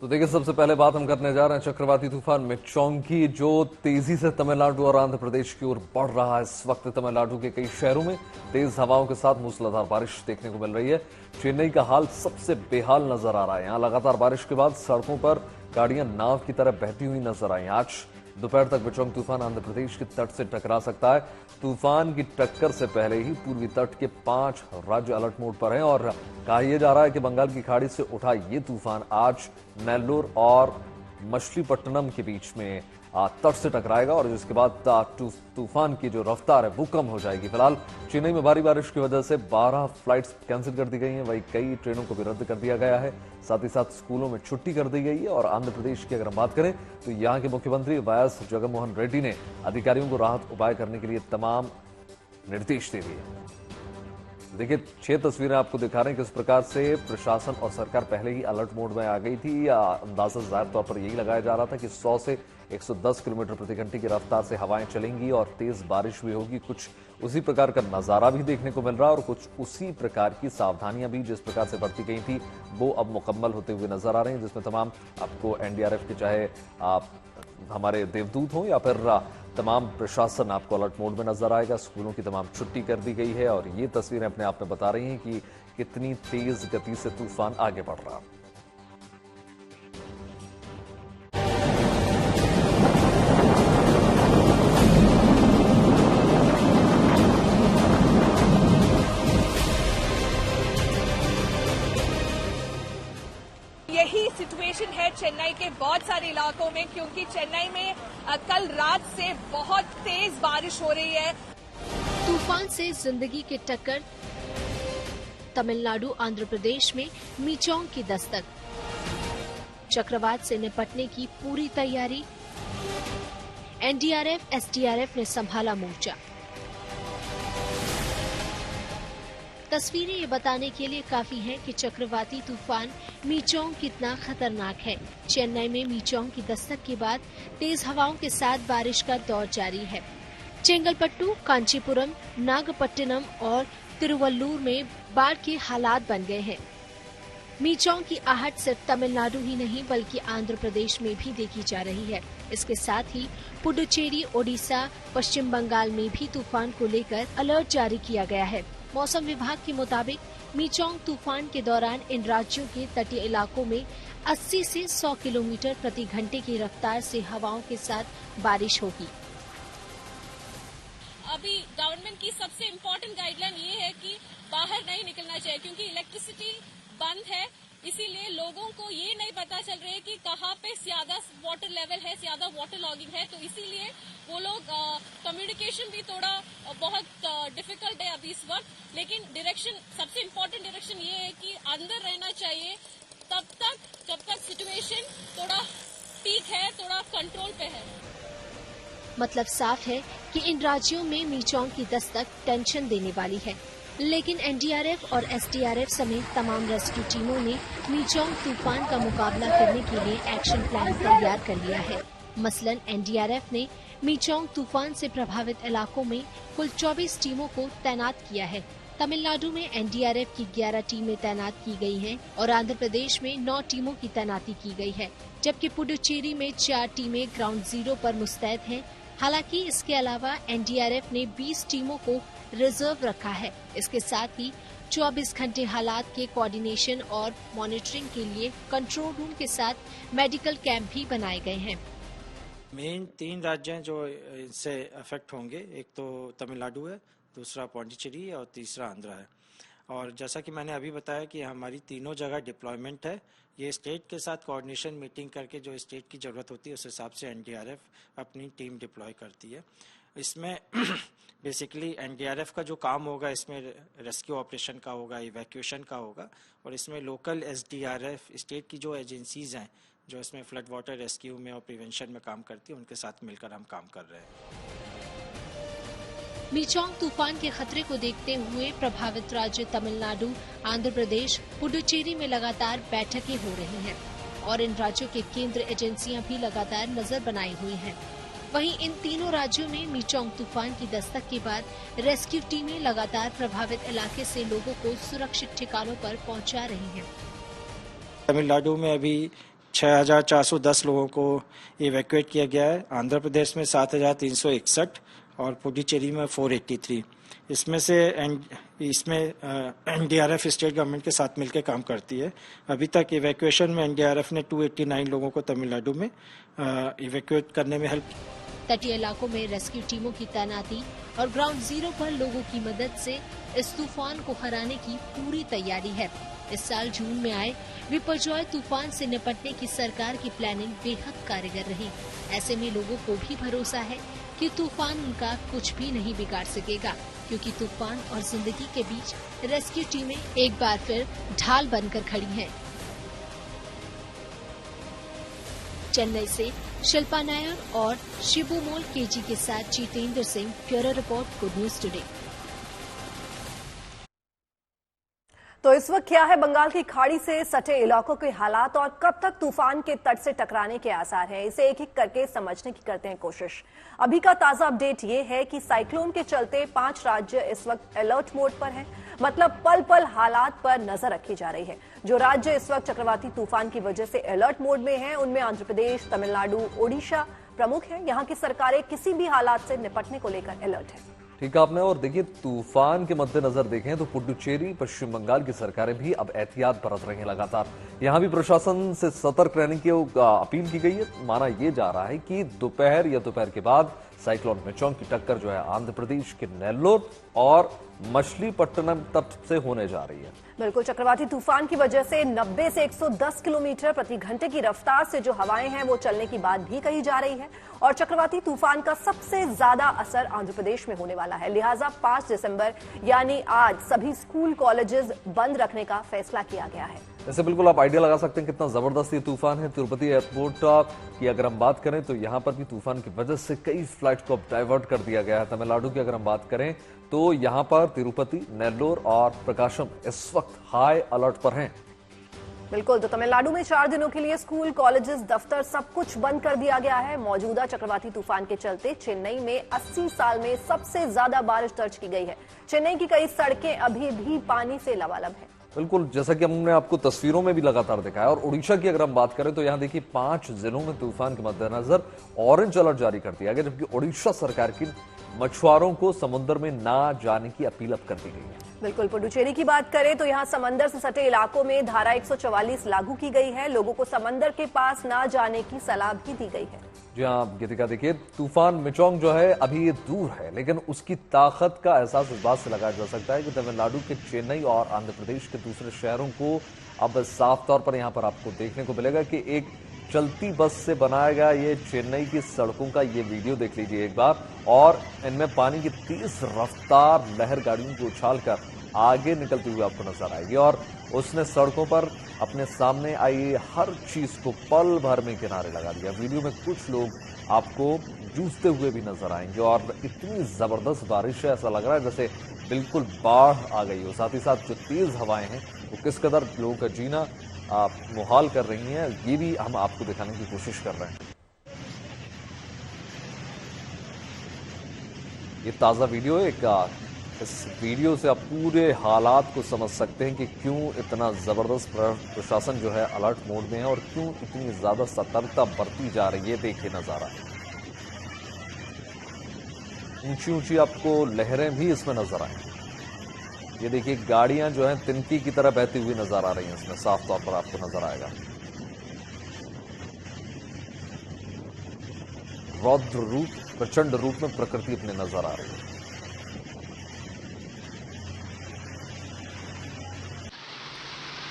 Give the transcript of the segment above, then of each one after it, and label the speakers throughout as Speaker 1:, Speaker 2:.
Speaker 1: तो देखिए, सबसे पहले बात हम करने जा रहे हैं चक्रवाती तूफान मिचोंग की, जो तेजी से तमिलनाडु और आंध्र प्रदेश की ओर बढ़ रहा है। इस वक्त तमिलनाडु के कई शहरों में तेज हवाओं के साथ मूसलाधार बारिश देखने को मिल रही है। चेन्नई का हाल सबसे बेहाल नजर आ रहा है। यहाँ लगातार बारिश के बाद सड़कों पर गाड़ियां नाव की तरह बहती हुई नजर आई। आज दोपहर तक मिचोंग तूफान आंध्र प्रदेश के तट से टकरा सकता है। तूफान की टक्कर से पहले ही पूर्वी तट के 5 राज्य अलर्ट मोड पर हैं और कहा यह जा रहा है कि बंगाल की खाड़ी से उठा ये तूफान आज नेल्लोर और मछलीपट्टनम के बीच में तट से टकराएगा और जिसके बाद तूफान की जो रफ्तार है वो कम हो जाएगी। फिलहाल चेन्नई में भारी बारिश की वजह से 12 फ्लाइट्स कैंसिल कर दी गई हैं। वहीं कई ट्रेनों को भी रद्द कर दिया गया है। साथ ही साथ स्कूलों में छुट्टी कर दी गई है। और आंध्र प्रदेश की अगर हम बात करें तो यहाँ के मुख्यमंत्री वाएस जगनमोहन रेड्डी ने अधिकारियों को राहत उपाय करने के लिए तमाम निर्देश दे दिए। देखिए, 6 तस्वीरें आपको दिखा रहे हैं किस प्रकार से प्रशासन और सरकार पहले ही अलर्ट मोड में आ गई थी। अंदाजा जाहिर तौर पर यही लगाया जा रहा था कि 100 से 110 किलोमीटर प्रति घंटे की रफ्तार से हवाएं चलेंगी और तेज बारिश भी होगी। कुछ उसी प्रकार का नजारा भी देखने को मिल रहा है और कुछ उसी प्रकार की सावधानियां भी जिस प्रकार से बरती गई थी वो अब मुकम्मल होते हुए नजर आ रहे हैं, जिसमें तमाम आपको एनडीआरएफ के चाहे आप हमारे देवदूत हों या फिर तमाम प्रशासन आपको अलर्ट मोड में नजर आएगा। स्कूलों की तमाम छुट्टी कर दी गई है और ये तस्वीरें अपने आप में बता रही हैं कि कितनी तेज गति से तूफान आगे बढ़ रहा है।
Speaker 2: यही सिचुएशन है चेन्नई के बहुत सारे इलाकों में, क्योंकि चेन्नई में कल रात से बहुत तेज बारिश हो रही है।
Speaker 3: तूफान से जिंदगी की टक्कर, तमिलनाडु आंध्र प्रदेश में मिचोंग की दस्तक, चक्रवात से निपटने की पूरी तैयारी, एनडीआरएफ एसडीआरएफ ने संभाला मोर्चा। तस्वीरें ये बताने के लिए काफी हैं कि चक्रवाती तूफान मिचोंग कितना खतरनाक है। चेन्नई में मिचोंग की दस्तक के बाद तेज हवाओं के साथ बारिश का दौर जारी है। चेंगलपट्टू, कांचीपुरम, नागपट्टिनम और तिरुवल्लुर में बाढ़ के हालात बन गए हैं। मिचोंग की आहट सिर्फ तमिलनाडु ही नहीं बल्कि आंध्र प्रदेश में भी देखी जा रही है। इसके साथ ही पुडुचेरी, ओडिशा, पश्चिम बंगाल में भी तूफान को लेकर अलर्ट जारी किया गया है। मौसम विभाग के मुताबिक मिचोंग तूफान के दौरान इन राज्यों के तटीय इलाकों में 80 से 100 किलोमीटर प्रति घंटे की रफ्तार से हवाओं के साथ बारिश होगी।
Speaker 4: अभी गवर्नमेंट की सबसे इम्पोर्टेंट गाइडलाइन ये है कि बाहर नहीं निकलना चाहिए, क्योंकि इलेक्ट्रिसिटी बंद है। इसीलिए लोगों को ये नहीं पता चल रहा है कि कहाँ पे ज्यादा वाटर लेवल है, ज्यादा वाटर लॉगिंग है। तो इसीलिए वो लोग कम्युनिकेशन भी थोड़ा बहुत डिफिकल्ट है अभी इस वक्त। लेकिन डायरेक्शन, सबसे इम्पोर्टेंट डायरेक्शन ये है कि अंदर रहना चाहिए तब तक जब तक सिचुएशन थोड़ा ठीक है, थोड़ा कंट्रोल पे है।
Speaker 3: मतलब साफ है कि इन राज्यों में मिचोंग की दस्तक टेंशन देने वाली है। लेकिन एनडीआरएफ और एसडीआरएफ समेत तमाम रेस्क्यू टीमों ने मिचोंग तूफान का मुकाबला करने के लिए एक्शन प्लान तैयार कर लिया है। मसलन एनडीआरएफ ने मिचोंग तूफान से प्रभावित इलाकों में कुल 24 टीमों को तैनात किया है। तमिलनाडु में एनडीआरएफ की 11 टीमें तैनात की गई हैं और आंध्र प्रदेश में 9 टीमों की तैनाती की गई है, जबकि पुडुचेरी में 4 टीमें ग्राउंड जीरो पर मुस्तैद हैं। हालांकि इसके अलावा एनडीआरएफ ने 20 टीमों को रिजर्व रखा है। इसके साथ ही 24 घंटे हालात के कोऑर्डिनेशन और मॉनिटरिंग के लिए कंट्रोल रूम के साथ मेडिकल कैंप भी बनाए गए हैं।
Speaker 5: मेन 3 राज्य हैं जो इससे अफेक्ट होंगे। एक तो तमिलनाडु है, दूसरा पौंडीचेरी और तीसरा आंध्र है। और जैसा कि मैंने अभी बताया कि हमारी तीनों जगह डिप्लॉयमेंट है। ये स्टेट के साथ कोऑर्डिनेशन मीटिंग करके जो स्टेट की ज़रूरत होती है उस हिसाब से एनडीआरएफ अपनी टीम डिप्लॉय करती है। इसमें बेसिकली एनडीआरएफ का जो काम होगा, इसमें रेस्क्यू ऑपरेशन का होगा, इवैक्यूएशन का होगा, और इसमें लोकल एसडीआरएफ स्टेट की जो एजेंसीज हैं जो इसमें फ्लड वाटर रेस्क्यू में और प्रिवेंशन में काम करती है, उनके साथ मिलकर हम काम कर रहे हैं।
Speaker 3: मिचोंग तूफान के खतरे को देखते हुए प्रभावित राज्य तमिलनाडु, आंध्र प्रदेश, पुडुचेरी में लगातार बैठकें हो रही हैं और इन राज्यों के केंद्र एजेंसियां भी लगातार नजर बनाई हुई हैं। वहीं इन तीनों राज्यों में मिचोंग तूफान की दस्तक के बाद रेस्क्यू टीमें लगातार प्रभावित इलाके से लोगों को सुरक्षित ठिकानों पर पहुंचा रही हैं।
Speaker 5: तमिलनाडु में अभी 6,410 लोगों को इवैक्यूएट किया गया है। आंध्र प्रदेश में 7,361 और पुडुचेरी में 483। इसमें एनडीआरएफ स्टेट गवर्नमेंट के साथ मिलकर काम करती है। अभी तक इवैक्यूएशन में एनडीआरएफ ने 289 लोगों को तमिलनाडु में इवैक्यूएट करने में हेल्प की।
Speaker 3: तटीय इलाकों में रेस्क्यू टीमों की तैनाती और ग्राउंड जीरो पर लोगों की मदद से इस तूफान को हराने की पूरी तैयारी है। इस साल जून में आए विपर्जॉय तूफान से निपटने की सरकार की प्लानिंग बेहद कारगर रही। ऐसे में लोगों को भी भरोसा है कि तूफान उनका कुछ भी नहीं बिगाड़ सकेगा, क्योंकि तूफान और जिंदगी के बीच रेस्क्यू टीमें एक बार फिर ढाल बनकर खड़ी हैं। चेन्नई से शिल्पा नायर और शिबू मोल केजी के साथ Jitendra Singh, bureau report, good news today.
Speaker 6: तो इस वक्त क्या है बंगाल की खाड़ी से सटे इलाकों के हालात और कब तक तूफान के तट से टकराने के आसार हैं, इसे एक एक करके समझने की करते हैं कोशिश। अभी का ताजा अपडेट ये है कि साइक्लोन के चलते 5 राज्य इस वक्त अलर्ट मोड पर हैं, मतलब पल पल हालात पर नजर रखी जा रही है। जो राज्य इस वक्त चक्रवाती तूफान की वजह से अलर्ट मोड में हैं, उनमें आंध्र प्रदेश, तमिलनाडु, ओडिशा प्रमुख है। यहाँ की सरकारें किसी भी हालात से निपटने को लेकर अलर्ट है।
Speaker 1: ठीक है आपने। और देखिए, तूफान के मद्देनजर देखें तो पुडुचेरी, पश्चिम बंगाल की सरकारें भी अब एहतियात बरत रही हैं लगातार। यहां भी प्रशासन से सतर्क रहने की अपील की गई है। माना यह जा रहा है कि दोपहर या दोपहर के बाद साइक्लोन मिचोंग की टक्कर जो है आंध्र प्रदेश के नेल्लोर और मछलीपट्टनम तट से होने जा रही है।
Speaker 6: बिल्कुल, चक्रवाती तूफान की वजह से 90 से 110 किलोमीटर प्रति घंटे की रफ्तार से जो हवाएं हैं वो चलने की बात भी कही जा रही है। और चक्रवाती तूफान का सबसे ज्यादा असर आंध्र प्रदेश में होने वाला है। लिहाजा 5 दिसंबर यानी आज सभी स्कूल कॉलेजेस बंद रखने का फैसला किया गया है।
Speaker 1: ऐसे बिल्कुल आप आइडिया लगा सकते हैं कितना जबरदस्त ये तूफान है। तिरुपति एयरपोर्ट की अगर हम बात करें तो यहां पर भी तूफान की वजह से कई फ्लाइट को डाइवर्ट कर दिया गया है। तमिलनाडु की अगर हम बात करें तो यहां पर तिरुपति, नेल्लोर और प्रकाशम इस वक्त हाई अलर्ट पर हैं।
Speaker 6: बिल्कुल, तो तमिलनाडु में 4 दिनों के लिए स्कूल, कॉलेजेस, दफ्तर सब कुछ बंद कर दिया गया है। मौजूदा चक्रवाती तूफान के चलते चेन्नई में 80 साल में सबसे ज्यादा बारिश दर्ज की गई है। चेन्नई की कई सड़कें अभी भी पानी से लबालब है।
Speaker 1: बिल्कुल, जैसा कि हमने आपको तस्वीरों में भी लगातार दिखाया। और उड़ीसा की अगर हम बात करें तो यहां देखिए 5 जिलों में तूफान के मद्देनजर ऑरेंज अलर्ट जारी कर दिया गया, जबकि उड़ीसा सरकार की मछुआरों को समुद्र में ना जाने की अपील अब कर दी गई है।
Speaker 6: बिल्कुल, पुडुचेरी की बात करें तो यहां समंदर से सटे इलाकों में धारा 144 लागू की गई है। लोगों को समंदर के पास ना जाने की सलाह भी दी गई है।
Speaker 1: जी हाँ गीतिका, देखिए तूफान मिचोंग जो है अभी ये दूर है, लेकिन उसकी ताकत का एहसास इस बात से लगाया जा सकता है कि तमिलनाडु के चेन्नई और आंध्र प्रदेश के दूसरे शहरों को अब साफ तौर पर यहाँ पर आपको देखने को मिलेगा कि एक चलती बस से बनाया गया ये चेन्नई की सड़कों का ये वीडियो देख लीजिए एक बार। और इनमें पानी की तेज रफ्तार लहर गाड़ियों को उछालकर आगे निकलती हुई आपको नजर आएगी। और उसने सड़कों पर अपने सामने आई हर चीज को पल भर में किनारे लगा दिया। वीडियो में कुछ लोग आपको जूझते हुए भी नजर आएंगे। और इतनी जबरदस्त बारिश है, ऐसा लग रहा है जैसे बिल्कुल बाढ़ आ गई हो। साथ ही साथ जो तेज हवाएं हैं वो किस कदर लोगों का जीना मुहाल कर रही हैं, ये भी हम आपको दिखाने की कोशिश कर रहे हैं। ये ताजा वीडियो है। इस वीडियो से आप पूरे हालात को समझ सकते हैं कि क्यों इतना जबरदस्त प्रशासन जो है अलर्ट मोड में है और क्यों इतनी ज्यादा सतर्कता बरती जा रही है। देखिए नजारा, ऊंची ऊंची आपको लहरें भी इसमें नजर आए। ये देखिए गाड़ियां जो हैं तिनकी की तरह बहती हुई नजर आ रही हैं, इसमें साफ तौर पर आपको नजर आएगा। रौद्र रूप, प्रचंड रूप में प्रकृति अपने नजर आ रही है।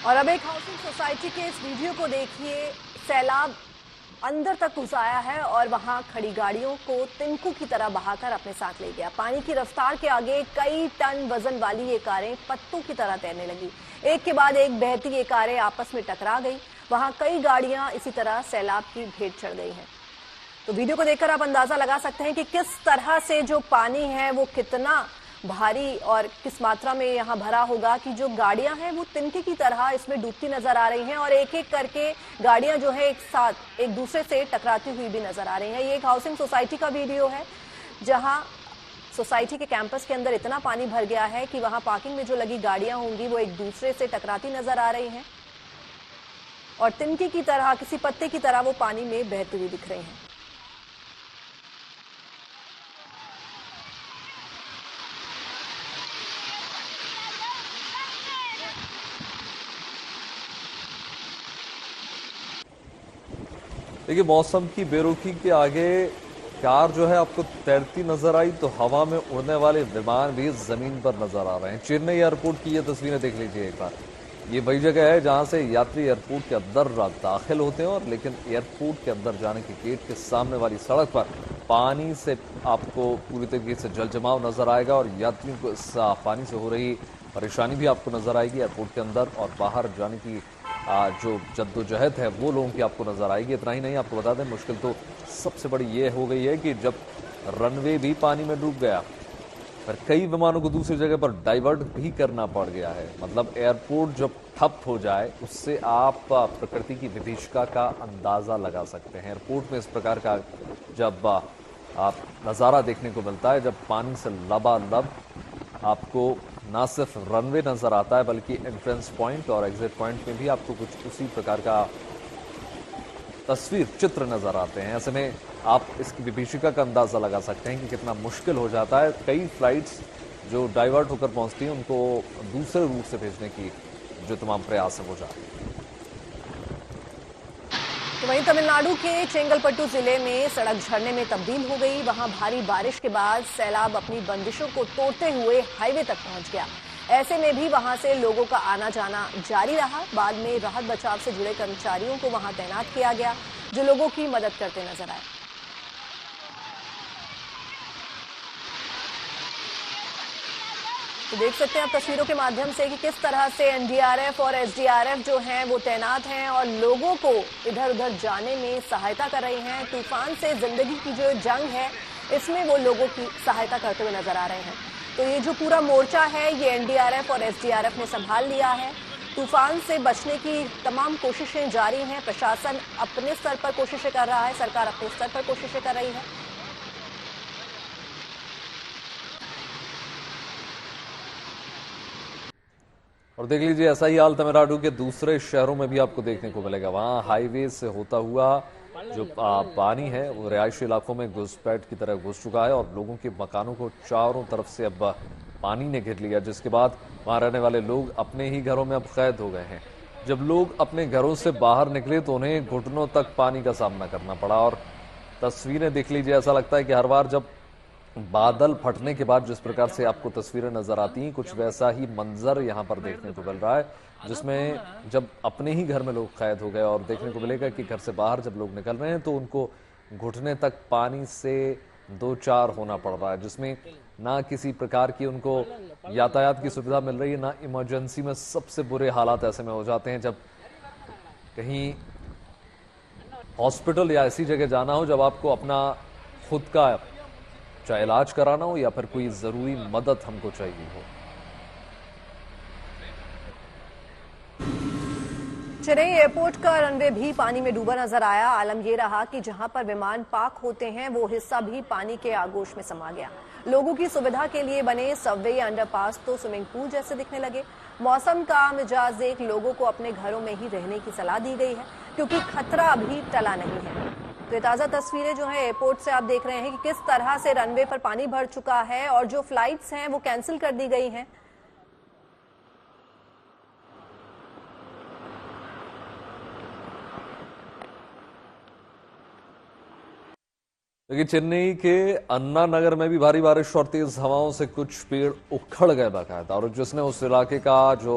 Speaker 6: और अब एक हाउसिंग सोसाइटी के इस वीडियो को देखिए। सैलाब अंदर तक घुस आया है और वहां खड़ी गाड़ियों को तिनकों की तरह बहाकर अपने साथ ले गया। पानी की रफ्तार के आगे कई टन वजन वाली ये कारें पत्तों की तरह तैरने लगी। एक के बाद एक बहती ये कारें आपस में टकरा गई। वहां कई गाड़ियां इसी तरह सैलाब की भेंट चढ़ गई हैं। तो वीडियो को देखकर आप अंदाजा लगा सकते हैं कि किस तरह से जो पानी है वो कितना भारी और किस मात्रा में यहाँ भरा होगा कि जो गाड़ियां हैं वो तिनके की तरह इसमें डूबती नजर आ रही हैं। और एक एक करके गाड़ियां जो है एक साथ एक दूसरे से टकराती हुई भी नजर आ रही हैं। ये एक हाउसिंग सोसाइटी का वीडियो है जहां सोसाइटी के कैंपस के अंदर इतना पानी भर गया है कि वहां पार्किंग में जो लगी गाड़ियां होंगी वो एक दूसरे से टकराती नजर आ रही हैं। और तिनके की तरह, किसी पत्ते की तरह वो पानी में बहती हुई दिख रही हैं।
Speaker 1: देखिए, मौसम की बेरुखी के आगे कार जो है आपको तैरती नजर आई तो हवा में उड़ने वाले विमान भी जमीन पर नजर आ रहे हैं। चेन्नई एयरपोर्ट की ये तस्वीरें देख लीजिए एक बार। ये वही जगह है जहां से यात्री एयरपोर्ट के अंदर दाखिल होते हैं, और लेकिन एयरपोर्ट के अंदर जाने के गेट के सामने वाली सड़क पर पानी से आपको पूरी तरीके से जल जमाव नजर आएगा, और यात्रियों को इस पानी से हो रही परेशानी भी आपको नजर आएगी। एयरपोर्ट के अंदर और बाहर जाने की जो जद्दोजहद है वो लोगों की आपको नजर आएगी। इतना ही नहीं, आपको बता दें मुश्किल तो सबसे बड़ी ये हो गई है कि जब रनवे भी पानी में डूब गया, पर कई विमानों को दूसरी जगह पर डाइवर्ट भी करना पड़ गया है। मतलब एयरपोर्ट जब ठप हो जाए उससे आप प्रकृति की विभीषिका का अंदाजा लगा सकते हैं। एयरपोर्ट में इस प्रकार का जब आप नज़ारा देखने को मिलता है, जब पानी से लबालब आपको ना सिर्फ रनवे नजर आता है बल्कि एंट्रेंस पॉइंट और एग्जिट पॉइंट में भी आपको कुछ उसी प्रकार का तस्वीर चित्र नजर आते हैं। ऐसे में आप इसकी विभीषिका का अंदाजा लगा सकते हैं कि कितना मुश्किल हो जाता है। कई फ्लाइट्स जो डाइवर्ट होकर पहुंचती हैं उनको दूसरे रूट से भेजने की जो तमाम प्रयास है वो जारी है।
Speaker 6: तो वहीं तमिलनाडु के चेंगलपट्टू जिले में सड़क झरने में तब्दील हो गई। वहां भारी बारिश के बाद सैलाब अपनी बंदिशों को तोड़ते हुए हाईवे तक पहुंच गया। ऐसे में भी वहां से लोगों का आना जाना जारी रहा। बाद में राहत बचाव से जुड़े कर्मचारियों को वहां तैनात किया गया, जो लोगों की मदद करते नजर आए। तो देख सकते हैं आप तस्वीरों के माध्यम से कि किस तरह से एनडीआरएफ और एसडीआरएफ जो हैं वो तैनात हैं और लोगों को इधर उधर जाने में सहायता कर रही हैं। तूफान से जिंदगी की जो जंग है इसमें वो लोगों की सहायता करते हुए नजर आ रहे हैं। तो ये जो पूरा मोर्चा है ये एनडीआरएफ और एसडीआरएफ ने संभाल लिया है। तूफान से बचने की तमाम कोशिशें जारी हैं। प्रशासन अपने स्तर पर कोशिशें कर रहा है, सरकार अपने स्तर पर कोशिशें कर रही है।
Speaker 1: और देख लीजिए, ऐसा ही हाल तमिलनाडु के दूसरे शहरों में भी आपको देखने को मिलेगा। वहां हाईवे से होता हुआ जो पानी है वो रिहायशी इलाकों में घुसपैठ की तरह घुस चुका है, और लोगों के मकानों को चारों तरफ से अब पानी ने घेर लिया, जिसके बाद वहां रहने वाले लोग अपने ही घरों में अब कैद हो गए हैं। जब लोग अपने घरों से बाहर निकले तो उन्हें घुटनों तक पानी का सामना करना पड़ा। और तस्वीरें देख लीजिए, ऐसा लगता है कि हर बार जब बादल फटने के बाद जिस प्रकार से आपको तस्वीरें नजर आती हैं, कुछ वैसा ही मंजर यहां पर देखने को मिल रहा है, जिसमें जब अपने ही घर में लोग कैद हो गए। और देखने को मिलेगा कि घर से बाहर जब लोग निकल रहे हैं तो उनको घुटने तक पानी से दो चार होना पड़ रहा है, जिसमें ना किसी प्रकार की उनको यातायात की सुविधा मिल रही है, ना इमरजेंसी में। सबसे बुरे हालात ऐसे में हो जाते हैं जब कहीं हॉस्पिटल या ऐसी जगह जाना हो जब आपको अपना खुद का चाहे इलाज कराना हो या फिर कोई जरूरी मदद हमको चाहिए हो।
Speaker 6: चेन्नई एयरपोर्ट का रनवे भी पानी में डूबा नजर आया। आलम यह रहा कि जहां पर विमान पार्क होते हैं वो हिस्सा भी पानी के आगोश में समा गया। लोगों की सुविधा के लिए बने सबवे या अंडरपास तो स्विमिंग पूल जैसे दिखने लगे। मौसम का मिजाज देख लोगों को अपने घरों में ही रहने की सलाह दी गई है, क्योंकि खतरा अभी टला नहीं है। तो ये ताजा तस्वीरें जो है एयरपोर्ट से आप देख रहे हैं कि किस तरह से रनवे पर पानी भर चुका है और जो फ्लाइट्स हैं वो कैंसिल कर दी गई हैं।
Speaker 1: देखिए, चेन्नई के अन्ना नगर में भी भारी बारिश और तेज हवाओं से कुछ पेड़ उखड़ गए बाकायदा, और जिसने उस इलाके का जो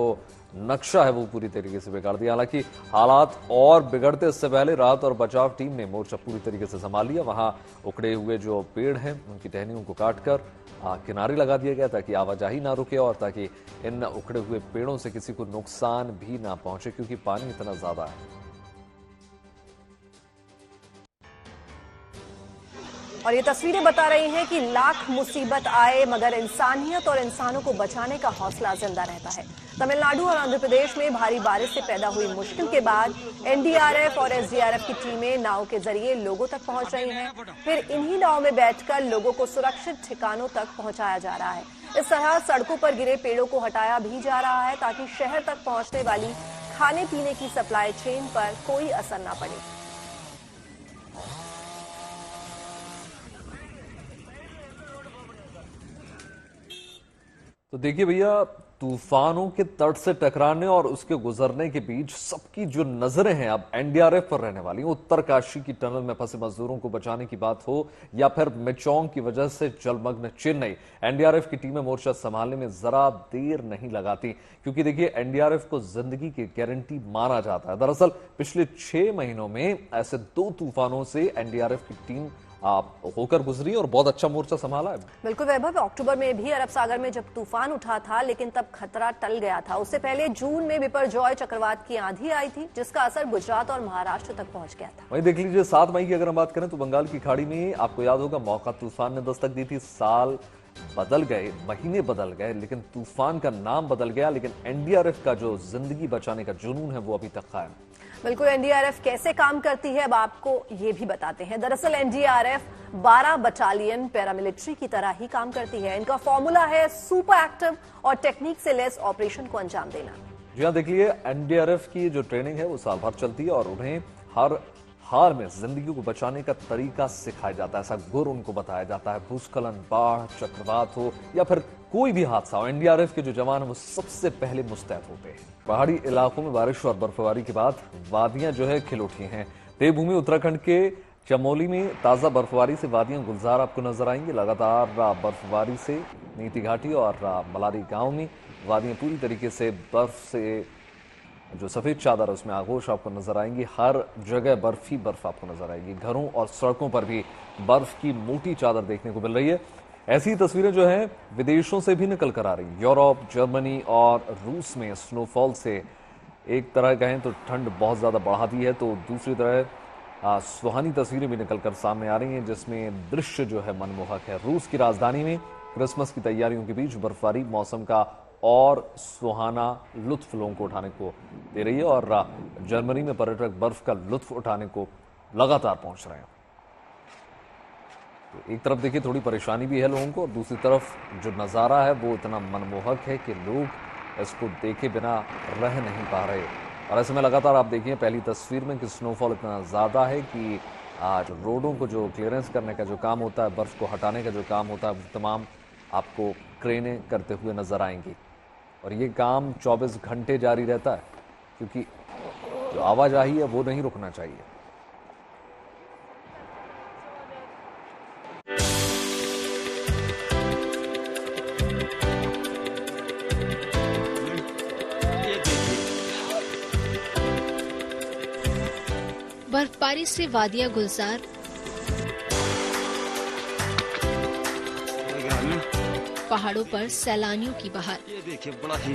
Speaker 1: नक्शा है वो पूरी तरीके से बिगाड़ दिया। हालांकि हालात और बिगड़ते इससे पहले राहत और बचाव टीम ने मोर्चा पूरी तरीके से संभाल लिया। वहां उखड़े हुए जो पेड़ हैं उनकी टहनियों को काटकर किनारे लगा दिया गया ताकि आवाजाही ना रुके और ताकि इन उखड़े हुए पेड़ों से किसी को नुकसान भी ना पहुंचे, क्योंकि पानी इतना ज्यादा है।
Speaker 6: और ये तस्वीरें बता रही हैं कि लाख मुसीबत आए मगर इंसानियत और इंसानों को बचाने का हौसला जिंदा रहता है। तमिलनाडु और आंध्र प्रदेश में भारी बारिश से पैदा हुई मुश्किल के बाद एनडीआरएफ और एसडीआरएफ की टीमें नाव के जरिए लोगों तक पहुंच रही हैं। फिर इन्हीं नाव में बैठकर लोगों को सुरक्षित ठिकानों तक पहुंचाया जा रहा है। इस तरह सड़कों पर गिरे पेड़ों को हटाया भी जा रहा है ताकि शहर तक पहुंचने वाली खाने पीने की सप्लाई चेन पर कोई असर न पड़े।
Speaker 1: तो देखिए भैया, तूफानों के तट से टकराने और उसके गुजरने के बीच सबकी जो नजरें हैं अब एनडीआरएफ पर रहने वाली। उत्तरकाशी की टनल में फंसे मजदूरों को बचाने की बात हो या फिर मिचोंग की वजह से जलमग्न चेन्नई, एनडीआरएफ की टीमें मोर्चा संभालने में जरा देर नहीं लगाती, क्योंकि देखिए एनडीआरएफ को जिंदगी की गारंटी माना जाता है। दरअसल पिछले 6 महीनों में ऐसे 2 तूफानों से एनडीआरएफ की टीम होकर गुजरी और बहुत अच्छा मोर्चा संभाला है।
Speaker 6: बिल्कुल वैभव, अक्टूबर में भी अरब सागर में जब तूफान उठा था, लेकिन तब खतरा टल गया था। उससे पहले जून में बिपरजॉय चक्रवात की आंधी आई थी, जिसका असर गुजरात और महाराष्ट्र तक पहुंच गया था।
Speaker 1: वहीं देख लीजिए 7 मई की अगर हम बात करें तो बंगाल की खाड़ी में आपको याद होगा मौका तूफान ने दस्तक दी थी। साल बदल गए, महीने बदल गए, लेकिन तूफान का नाम बदल गया, लेकिन एनडीआरएफ का जो जिंदगी बचाने का जुनून है वो अभी तक कायम।
Speaker 6: बिल्कुल, एनडीआरएफ कैसे काम करती है अब आपको ये भी बताते हैं। दरअसल एनडीआरएफ 12 बटालियन पैरामिलिट्री की तरह ही काम करती है। इनका फॉर्मूला है सुपर एक्टिव और टेक्निक से लेस ऑपरेशन को अंजाम देना।
Speaker 1: जी हाँ, देखिए एनडीआरएफ की जो ट्रेनिंग है वो साल भर चलती है और उन्हें हर हाल में जिंदगी को बचाने का तरीका सिखाया जाता है। ऐसा गुर उनको बताया जाता है। भूस्खलन, बाढ़, चक्रवात हो या फिर कोई भी हादसा हो, एनडीआरएफ के जो जवान है वो सबसे पहले मुस्तैद होते हैं। पहाड़ी इलाकों में बारिश और बर्फबारी के बाद वादियां जो है खिल उठी हैं। देवभूमि उत्तराखंड के चमोली में ताजा बर्फबारी से वादियां गुलजार आपको नजर आएंगी। लगातार बर्फबारी से नीति घाटी और मलारी गांव में वादियां पूरी तरीके से बर्फ से जो सफेद चादर है उसमें आगोश आपको नजर आएंगी। हर जगह बर्फ ही बर्फ आपको नजर आएगी। घरों और सड़कों पर भी बर्फ की मोटी चादर देखने को मिल रही है। ऐसी तस्वीरें जो हैं विदेशों से भी निकल कर आ रही। यूरोप, जर्मनी और रूस में स्नोफॉल से एक तरह कहें तो ठंड बहुत ज्यादा बढ़ा दी है, तो दूसरी तरह सुहानी तस्वीरें भी निकल कर सामने आ रही हैं, जिसमें दृश्य जो है मनमोहक है। रूस की राजधानी में क्रिसमस की तैयारियों के बीच बर्फबारी मौसम का और सुहाना लुत्फ लोगों को उठाने को दे रही है और जर्मनी में पर्यटक बर्फ का लुत्फ उठाने को लगातार पहुंच रहे हैं। तो एक तरफ देखिए थोड़ी परेशानी भी है लोगों को, और दूसरी तरफ जो नज़ारा है वो इतना मनमोहक है कि लोग इसको देखे बिना रह नहीं पा रहे। और ऐसे में लगातार आप देखिए पहली तस्वीर में कि स्नोफॉल इतना ज़्यादा है कि आज रोडों को जो क्लियरेंस करने का जो काम होता है, बर्फ़ को हटाने का जो काम होता है, वो तमाम आपको क्रेनें करते हुए नजर आएंगी। और ये काम 24 घंटे जारी रहता है, क्योंकि जो आवाजाही है वो नहीं रुकना चाहिए।
Speaker 3: बर्फबारी से वादियां गुलजार, पहाड़ों पर सैलानियों की बहार।
Speaker 7: ये देखिए बड़ा ही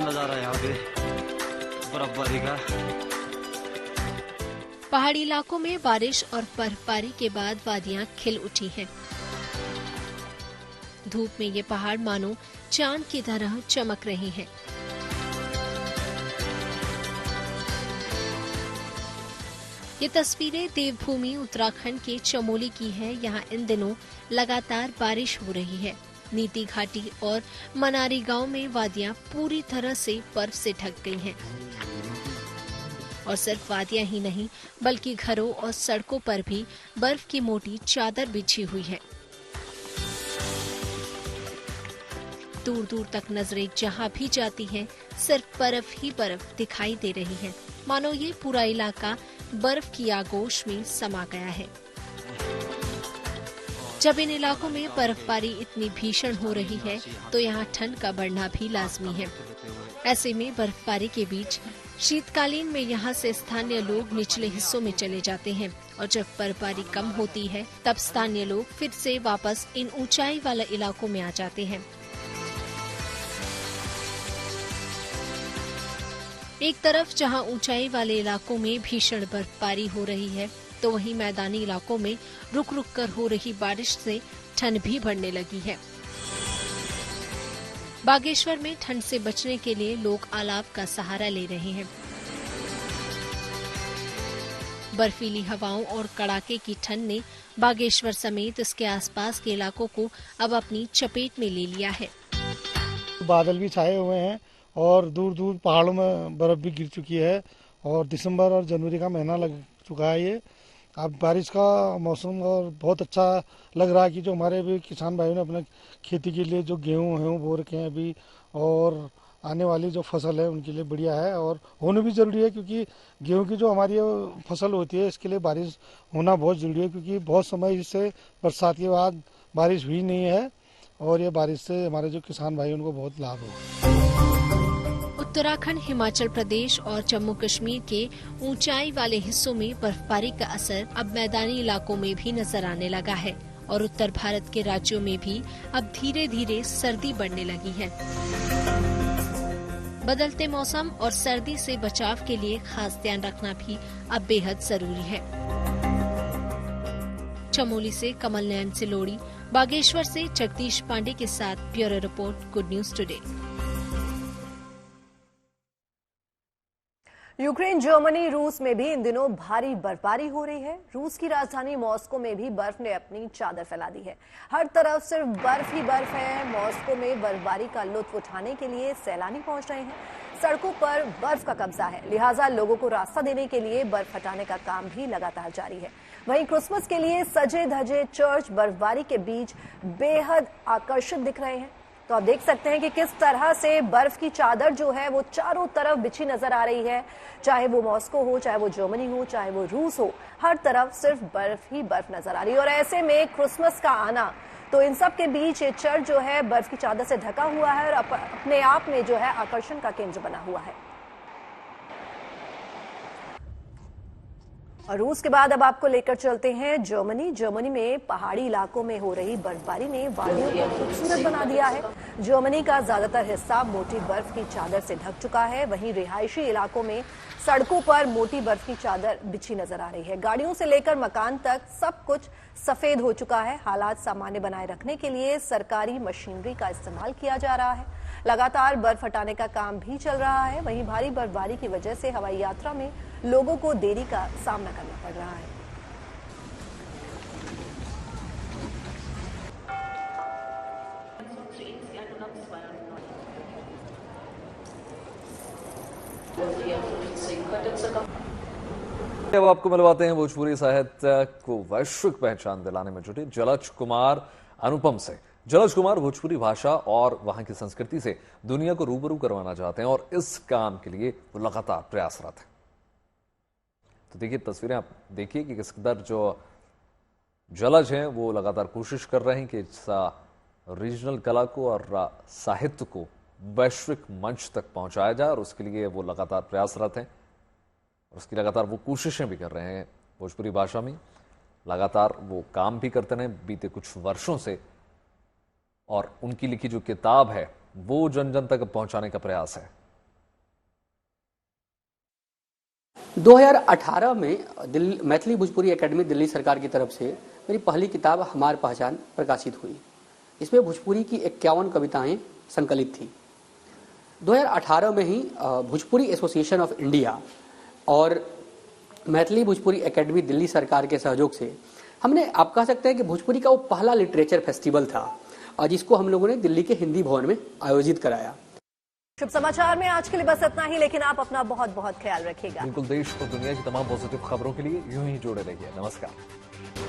Speaker 7: नजारा यहाँ पे बर्फबारी का।
Speaker 3: पहाड़ी इलाकों में बारिश और बर्फबारी के बाद वादियां खिल उठी हैं। धूप में ये पहाड़ मानो चांद की तरह चमक रहे हैं। ये तस्वीरें देवभूमि उत्तराखंड के चमोली की है। यहाँ इन दिनों लगातार बारिश हो रही है। नीति घाटी और मनारी गांव में वादियां पूरी तरह से बर्फ से ढक गई हैं। और सिर्फ वादियां ही नहीं, बल्कि घरों और सड़कों पर भी बर्फ की मोटी चादर बिछी हुई है। दूर दूर तक नजरें जहां भी जाती हैं, सिर्फ बर्फ ही बर्फ दिखाई दे रही है। मानो ये पूरा इलाका बर्फ की आगोश में समा गया है। जब इन इलाकों में बर्फबारी इतनी भीषण हो रही है, तो यहाँ ठंड का बढ़ना भी लाजमी है। ऐसे में बर्फबारी के बीच शीतकालीन में यहाँ से स्थानीय लोग निचले हिस्सों में चले जाते हैं, और जब बर्फबारी कम होती है तब स्थानीय लोग फिर से वापस इन ऊंचाई वाले इलाकों में आ जाते हैं। एक तरफ जहां ऊंचाई वाले इलाकों में भीषण बर्फबारी हो रही है, तो वहीं मैदानी इलाकों में रुक रुक कर हो रही बारिश से ठंड भी बढ़ने लगी है। बागेश्वर में ठंड से बचने के लिए लोग अलाव का सहारा ले रहे हैं। बर्फीली हवाओं और कड़ाके की ठंड ने बागेश्वर समेत इसके आसपास के इलाकों को अब अपनी चपेट में ले लिया है।
Speaker 8: बादल भी छाए हुए हैं और दूर दूर पहाड़ों में बर्फ़ भी गिर चुकी है और दिसंबर और जनवरी का महीना लग चुका है ये। अब बारिश का मौसम और बहुत अच्छा लग रहा है कि जो हमारे भी किसान भाइयों ने अपने खेती के लिए जो गेहूँ बो रखे हैं अभी और आने वाली जो फसल है उनके लिए बढ़िया है और होना भी ज़रूरी है, क्योंकि गेहूं की जो हमारी फसल होती है इसके लिए बारिश होना बहुत ज़रूरी है, क्योंकि बहुत समय से बरसात के बाद बारिश हुई नहीं है और ये बारिश से हमारे जो किसान भाई उनको बहुत लाभ है।
Speaker 3: उत्तराखंड, हिमाचल प्रदेश और जम्मू कश्मीर के ऊंचाई वाले हिस्सों में बर्फबारी का असर अब मैदानी इलाकों में भी नजर आने लगा है और उत्तर भारत के राज्यों में भी अब धीरे धीरे सर्दी बढ़ने लगी है। बदलते मौसम और सर्दी से बचाव के लिए खास ध्यान रखना भी अब बेहद जरूरी है। चमोली से कमल नयन सिलोड़ी, बागेश्वर से जगदीश पांडे के साथ bureau report, good news today.
Speaker 6: Ukraine, Germany, रूस में भी इन दिनों भारी बर्फबारी हो रही है। रूस की राजधानी मॉस्को में भी बर्फ ने अपनी चादर फैला दी है। हर तरफ सिर्फ बर्फ ही बर्फ है। मॉस्को में बर्फबारी का लुत्फ उठाने के लिए सैलानी पहुंच रहे हैं। सड़कों पर बर्फ का कब्जा है, लिहाजा लोगों को रास्ता देने के लिए बर्फ हटाने का काम भी लगातार जारी है। वहीं क्रिसमस के लिए सजे धजे चर्च बर्फबारी के बीच बेहद आकर्षित दिख रहे हैं। तो आप देख सकते हैं कि किस तरह से बर्फ की चादर जो है वो चारों तरफ बिछी नजर आ रही है। चाहे वो मॉस्को हो, चाहे वो जर्मनी हो, चाहे वो रूस हो, हर तरफ सिर्फ बर्फ ही बर्फ नजर आ रही है। और ऐसे में क्रिसमस का आना, तो इन सब के बीच ये चर्च जो है बर्फ की चादर से ढका हुआ है और अपने आप में जो है आकर्षण का केंद्र बना हुआ है। और रूस के बाद अब आपको लेकर चलते हैं जर्मनी। जर्मनी में पहाड़ी इलाकों में हो रही बर्फबारी ने वादियों को खूबसूरत बना दिया है। जर्मनी का ज्यादातर हिस्सा मोटी बर्फ की चादर से ढक चुका है। वहीं रिहायशी इलाकों में सड़कों पर मोटी बर्फ की चादर बिछी नजर आ रही है। गाड़ियों से लेकर मकान तक सब कुछ सफेद हो चुका है। हालात सामान्य बनाए रखने के लिए सरकारी मशीनरी का इस्तेमाल किया जा रहा है। लगातार बर्फ हटाने का काम भी चल रहा है। वहीं भारी बर्फबारी की वजह से हवाई यात्रा में लोगों को देरी का सामना करना पड़ रहा है।
Speaker 1: अब आपको मिलवाते हैं भोजपुरी साहित्य को वैश्विक पहचान दिलाने में जुटे जलज कुमार अनुपम से। जलज कुमार भोजपुरी भाषा और वहां की संस्कृति से दुनिया को रूबरू करवाना चाहते हैं और इस काम के लिए वो लगातार प्रयासरत हैं। तो देखिए तस्वीरें, आप देखिए कि किस कदर जो जलज हैं वो लगातार कोशिश कर रहे हैं कि इस रीजनल कला को और साहित्य को वैश्विक मंच तक पहुंचाया जाए और उसके लिए वो लगातार प्रयासरत हैं और उसकी लगातार वो कोशिशें भी कर रहे हैं। भोजपुरी भाषा में लगातार वो काम भी करते रहे बीते कुछ वर्षों से और उनकी लिखी जो किताब है वो जन जन तक पहुंचाने का प्रयास है।
Speaker 9: 2018 में मैथिली भोजपुरी एकेडमी दिल्ली सरकार की तरफ से मेरी पहली किताब हमार पहचान प्रकाशित हुई। इसमें भोजपुरी की 51 कविताएं संकलित थी। 2018 में ही भोजपुरी एसोसिएशन ऑफ इंडिया और मैथिली भोजपुरी एकेडमी दिल्ली सरकार के सहयोग से हमने, आप कह सकते हैं कि भोजपुरी का वो पहला लिटरेचर फेस्टिवल था और जिसको हम लोगों ने दिल्ली के हिंदी भवन में आयोजित कराया।
Speaker 6: शुभ समाचार में आज के लिए बस इतना ही, लेकिन आप अपना बहुत बहुत ख्याल रखिएगा।
Speaker 1: बिल्कुल, देश और दुनिया की तमाम पॉजिटिव खबरों के लिए यूं ही जुड़े रहिए। नमस्कार।